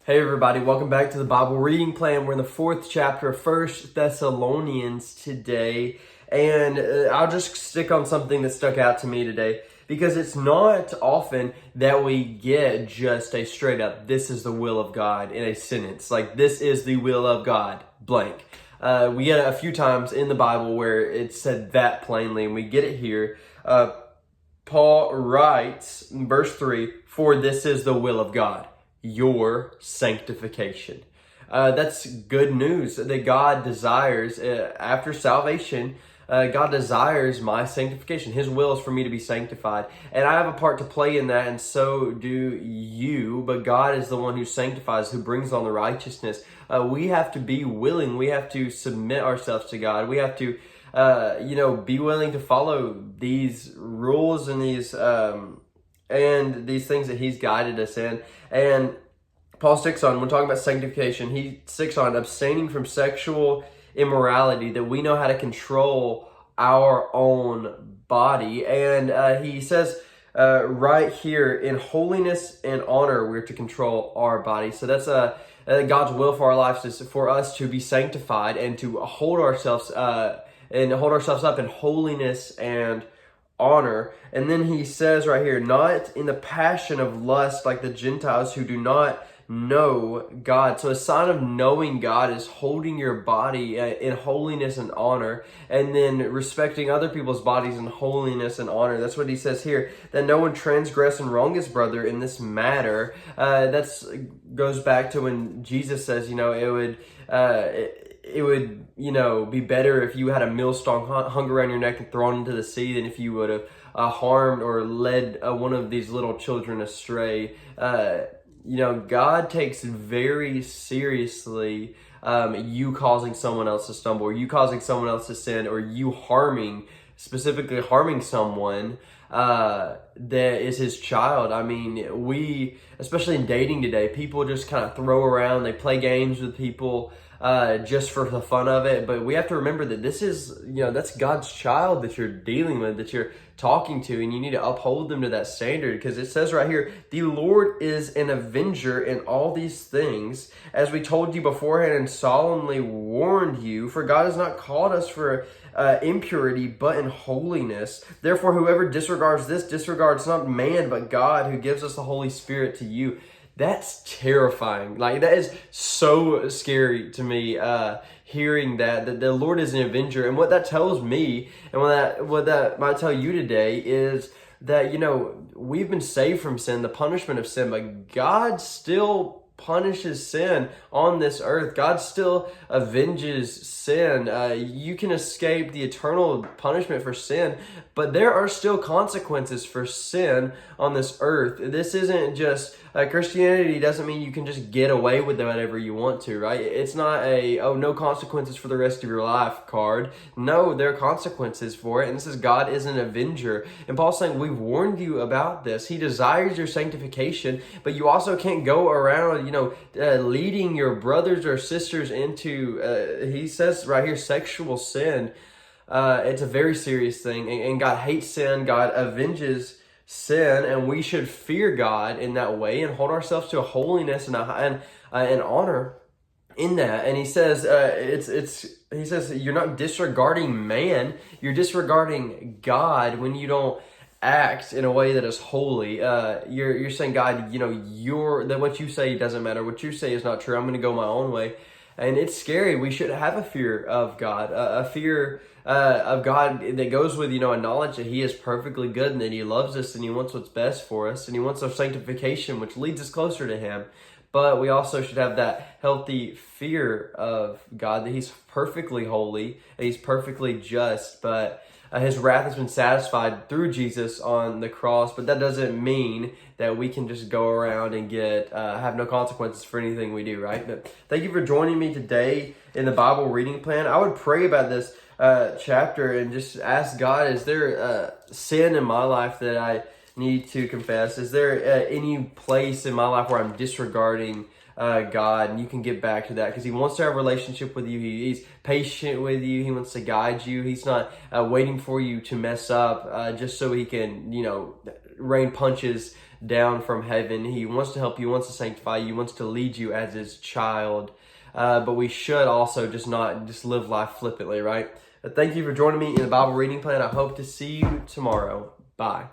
Hey everybody, welcome back to the Bible reading plan. We're in the 4th chapter of 1 Thessalonians today, and I'll just stick on something that stuck out to me today because it's not often that we get just a straight up, this is the will of God in a sentence. Like, this is the will of God, blank. We get it a few times in the Bible where it's said that plainly, and we get it here. Paul writes in verse 3, "For this is the will of God, your sanctification." That's good news that God desires after salvation. God desires my sanctification. His will is for me to be sanctified. And I have a part to play in that, and so do you. But God is the one who sanctifies, who brings on the righteousness. We have to be willing. We have to submit ourselves to God. We have to, be willing to follow these rules and these things that He's guided us in. And Paul sticks on, when talking about sanctification, he sticks on abstaining from sexual immorality, that we know how to control our own body. And he says right here, in holiness and honor, we're to control our body. So that's God's will for our lives, is for us to be sanctified and to hold ourselves up in holiness and honor. And then he says right here, not in the passion of lust like the Gentiles who do not know God. So a sign of knowing God is holding your body in holiness and honor, and then respecting other people's bodies in holiness and honor. That's what he says here, that no one transgress and wrong his brother in this matter. That's goes back to when Jesus says, it would be better if you had a millstone hung around your neck and thrown into the sea than if you would have harmed or led one of these little children astray. God takes very seriously you causing someone else to stumble, or you causing someone else to sin, or you specifically harming someone that is His child. I mean, especially in dating today, people just kind of throw around, they play games with people just for the fun of it. But we have to remember that this is, that's God's child that you're dealing with, that you're talking to, and you need to uphold them to that standard, because it says right here, the Lord is an avenger in all these things, as we told you beforehand and solemnly warned you, for God has not called us for impurity, but in holiness. Therefore, whoever disregards this disregards not man, but God, who gives us the Holy Spirit to you. That's terrifying. Like, that is so scary to me, hearing that the Lord is an avenger. And what that tells me, and what that might tell you today, is that, we've been saved from sin, the punishment of sin, but God still punishes sin on this earth. God still avenges sin. You can escape the eternal punishment for sin, but there are still consequences for sin on this earth. This isn't just Christianity doesn't mean you can just get away with whatever you want to, right? It's not no consequences for the rest of your life card. No, there are consequences for it. And this is, God is an avenger. And Paul's saying, we've warned you about this. He desires your sanctification, but you also can't go around, leading your brothers or sisters into, he says right here, sexual sin. It's a very serious thing. And God hates sin. God avenges sin, and we should fear God in that way and hold ourselves to a holiness and honor in that. And he says, he says you're not disregarding man, you're disregarding God when you don't act in a way that is holy. You're saying, God, that what you say doesn't matter. What you say is not true. I'm going to go my own way. And it's scary. We should have a fear of God, a fear of God that goes with, a knowledge that He is perfectly good and that He loves us and He wants what's best for us, and He wants our sanctification, which leads us closer to Him. But we also should have that healthy fear of God, that He's perfectly holy, and He's perfectly just, but His wrath has been satisfied through Jesus on the cross. But that doesn't mean that we can just go around and have no consequences for anything we do, right? But thank you for joining me today in the Bible reading plan. I would pray about this chapter and just ask God, is there sin in my life that I need to confess? Is there any place in my life where I'm disregarding God? And you can get back to that, because He wants to have a relationship with you. He's patient with you. He wants to guide you. He's not waiting for you to mess up just so He can, rain punches down from heaven. He wants to help you, wants to sanctify you, wants to lead you as his child. But we should also just not just live life flippantly, right? Thank you for joining me in the Bible reading plan. I hope to see you tomorrow. Bye.